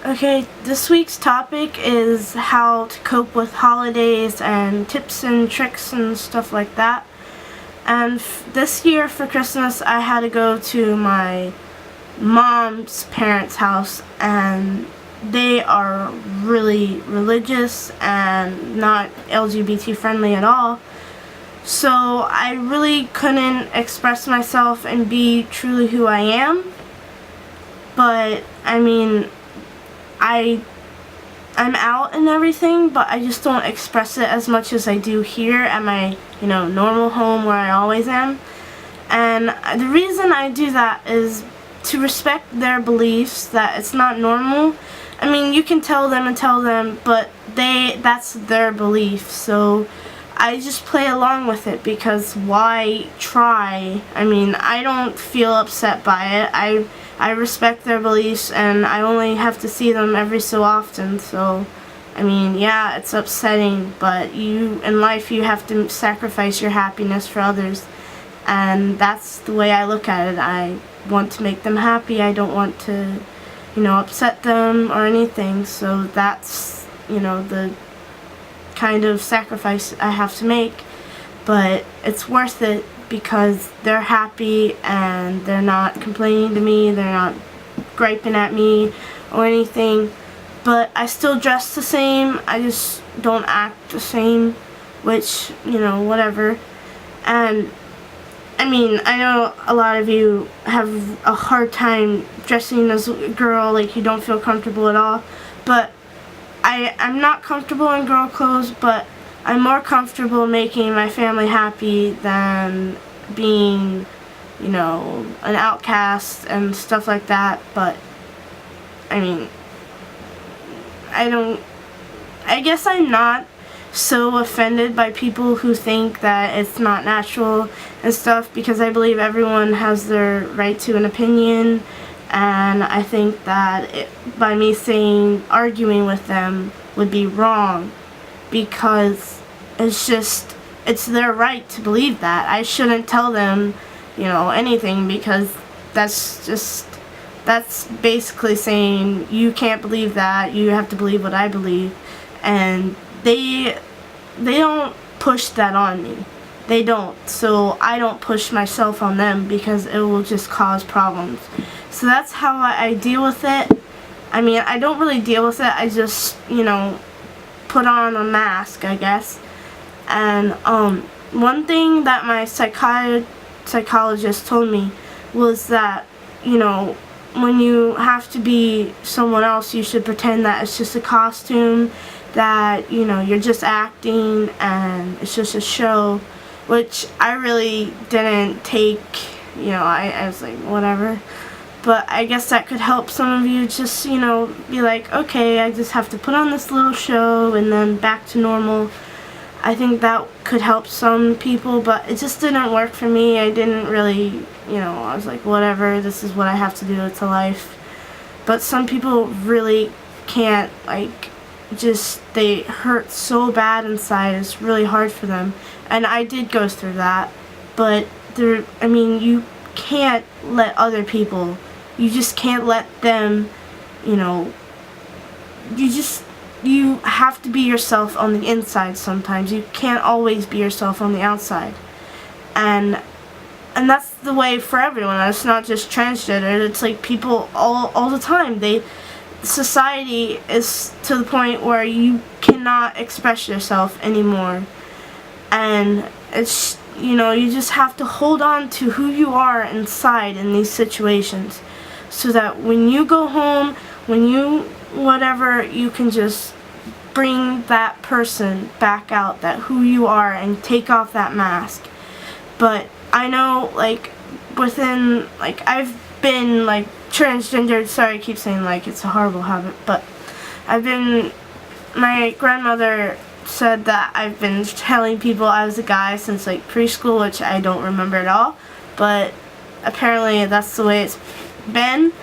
Okay, this week's topic is how to cope with holidays and tips and tricks and stuff like that. And this year for Christmas, I had to go to my mom's parents' house, and they are really religious and not LGBT friendly at all. So I really couldn't express myself and be truly who I am. But I mean, I'm out and everything, but I just don't express it as much as I do here at my, normal home where I always am. And the reason I do that is to respect their beliefs, that it's not normal. I mean, you can tell them, but that's their belief. So I just play along with it, because why try? I mean, I don't feel upset by it. I respect their beliefs, and I only have to see them every so often. So, I mean, yeah, it's upsetting, but in life you have to sacrifice your happiness for others. And that's the way I look at it. I want to make them happy. I don't want to, upset them or anything. So that's, the kind of sacrifice I have to make. But it's worth it, because they're happy and they're not complaining to me, they're not griping at me or anything. But I still dress the same, I just don't act the same, which, whatever. And I mean, I know a lot of you have a hard time dressing as a girl, like you don't feel comfortable at all. But I'm not comfortable in girl clothes, but I'm more comfortable making my family happy than being, an outcast and stuff like that. But, I mean, I guess I'm not so offended by people who think that it's not natural and stuff, because I believe everyone has their right to an opinion. And I think that by me arguing with them would be wrong, because it's their right to believe that. I shouldn't tell them, anything, because that's basically saying you can't believe that, you have to believe what I believe. And they don't push that on me. They don't. So I don't push myself on them, because it will just cause problems. So that's how I deal with it. I mean, I don't really deal with it. I just, put on a mask, I guess. And one thing that my psychologist told me was that, when you have to be someone else, you should pretend that it's just a costume, that, you're just acting and it's just a show, which I really didn't take, I was like, whatever. But I guess that could help some of you just, be like, okay, I just have to put on this little show and then back to normal. I think that could help some people, but it just didn't work for me. I didn't really, I was like, whatever, this is what I have to do, it's a life. But some people really can't, they hurt so bad inside, it's really hard for them. And I did go through that, but you can't let other people, you just can't let them, you have to be yourself on the inside sometimes. You can't always be yourself on the outside. And that's the way for everyone. It's not just transgender. It's like people all the time. Society is to the point where you cannot express yourself anymore. And it's, you just have to hold on to who you are inside in these situations, so that when you go home, whatever, you can just bring that person back out, that who you are, and take off that mask. But I know, I've been, transgendered, sorry I keep saying it's a horrible habit, but my grandmother said that I've been telling people I was a guy since preschool, which I don't remember at all, but apparently that's the way it's been.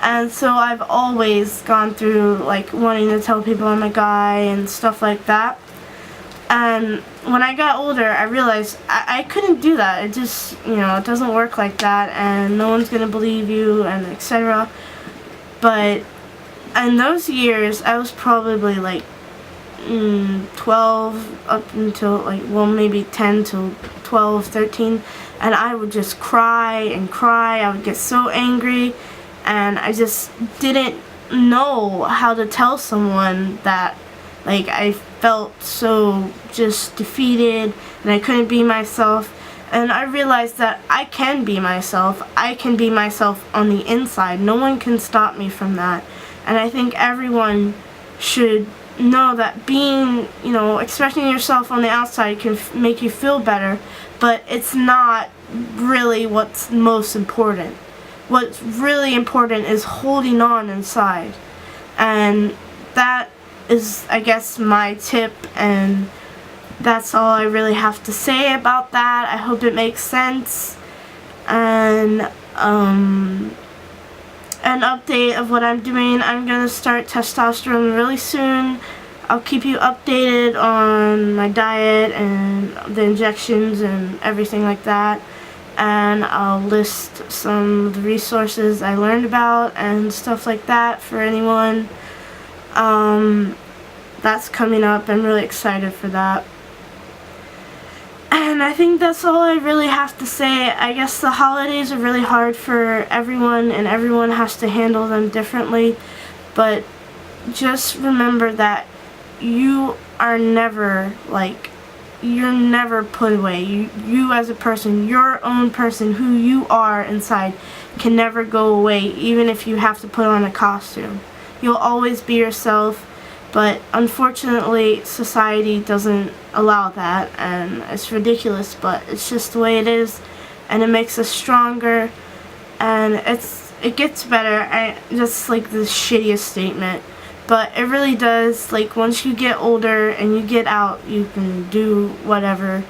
And so I've always gone through wanting to tell people I'm a guy and stuff like that. And when I got older, I realized I couldn't do that. It just, it doesn't work like that, and no one's gonna believe you, and etc. But in those years, I was probably like 12 up until maybe 10 to 12, 13, and I would just cry and cry. I would get so angry, and I just didn't know how to tell someone that I felt so just defeated and I couldn't be myself. And I realized that I can be myself. I can be myself on the inside. No one can stop me from that. And I think everyone should know that being, expressing yourself on the outside can make you feel better, but it's not really what's most important. What's really important is holding on inside. And that is, I guess, my tip, and that's all I really have to say about that. I hope it makes sense. And an update of what I'm doing. I'm going to start testosterone really soon. I'll keep you updated on my diet and the injections and everything like that. And I'll list some of the resources I learned about and stuff like that for anyone. That's coming up. I'm really excited for that. And I think that's all I really have to say. I guess the holidays are really hard for everyone, and everyone has to handle them differently. But just remember that you are never, you're never put away. You as a person, your own person, who you are inside, can never go away, even if you have to put on a costume. You'll always be yourself. But unfortunately, society doesn't allow that, and it's ridiculous, but it's just the way it is, and it makes us stronger, and it gets better. Just the shittiest statement, but it really does. Once you get older and you get out, you can do whatever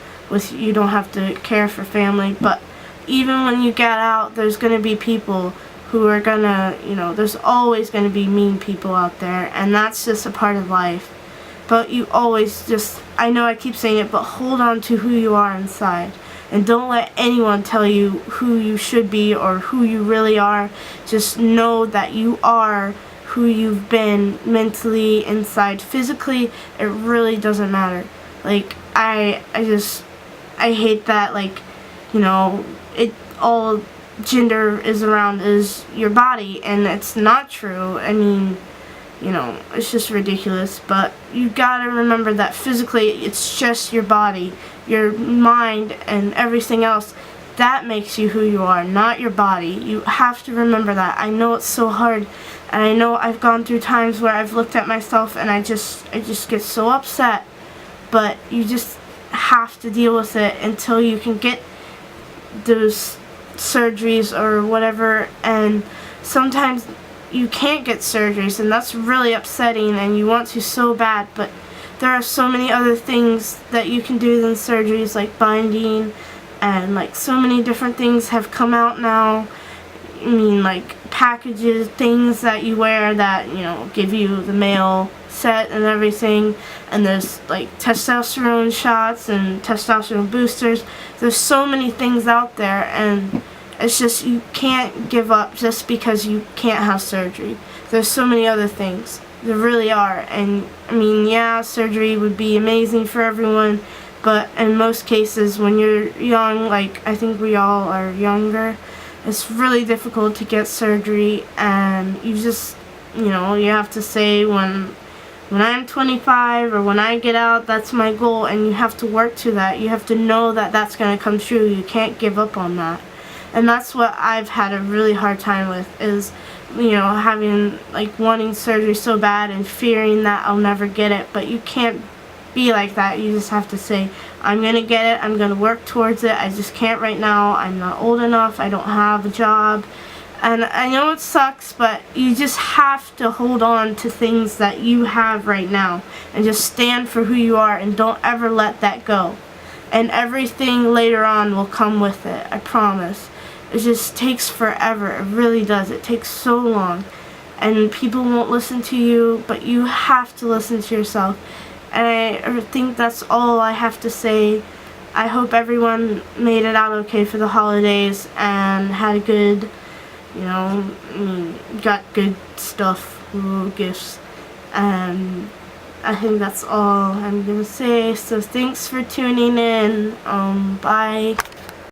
you don't have to care for family. But even when you get out, there's gonna be people who are gonna, there's always gonna be mean people out there, and that's just a part of life. But you always I know I keep saying it, but hold on to who you are inside, and don't let anyone tell you who you should be or who you really are. Just know that you are who you've been mentally, inside, physically. It really doesn't matter. I hate that, it all gender is around is your body, and it's not true. I mean, it's just ridiculous. But you gotta remember that physically it's just your body, your mind, and everything else that makes you who you are, not your body. You have to remember that. I know it's so hard, and I know I've gone through times where I've looked at myself and I just get so upset, but you just have to deal with it until you can get those surgeries or whatever. And sometimes you can't get surgeries, and that's really upsetting, and you want to so bad, but there are so many other things that you can do than surgeries, like binding, and so many different things have come out now. I mean, packages, things that you wear that give you the male set and everything, and there's testosterone shots and testosterone boosters. There's so many things out there, and it's just, you can't give up just because you can't have surgery. There's so many other things. There really are. And I mean, yeah, surgery would be amazing for everyone, but in most cases when you're young, I think we all are younger, it's really difficult to get surgery. And you just, you have to say, when I'm 25 or when I get out, that's my goal, and you have to work to that. You have to know that that's going to come true. You can't give up on that. And that's what I've had a really hard time with, is, having, wanting surgery so bad and fearing that I'll never get it. But you can't be like that. You just have to say, I'm going to get it, I'm going to work towards it, I just can't right now, I'm not old enough, I don't have a job. And I know it sucks, but you just have to hold on to things that you have right now, and just stand for who you are, and don't ever let that go. And everything later on will come with it, I promise. It just takes forever, it really does. It takes so long, and people won't listen to you, but you have to listen to yourself. And I think that's all I have to say. I hope everyone made it out okay for the holidays and had a good, got good stuff. little gifts. And I think that's all I'm gonna say. So thanks for tuning in. Bye.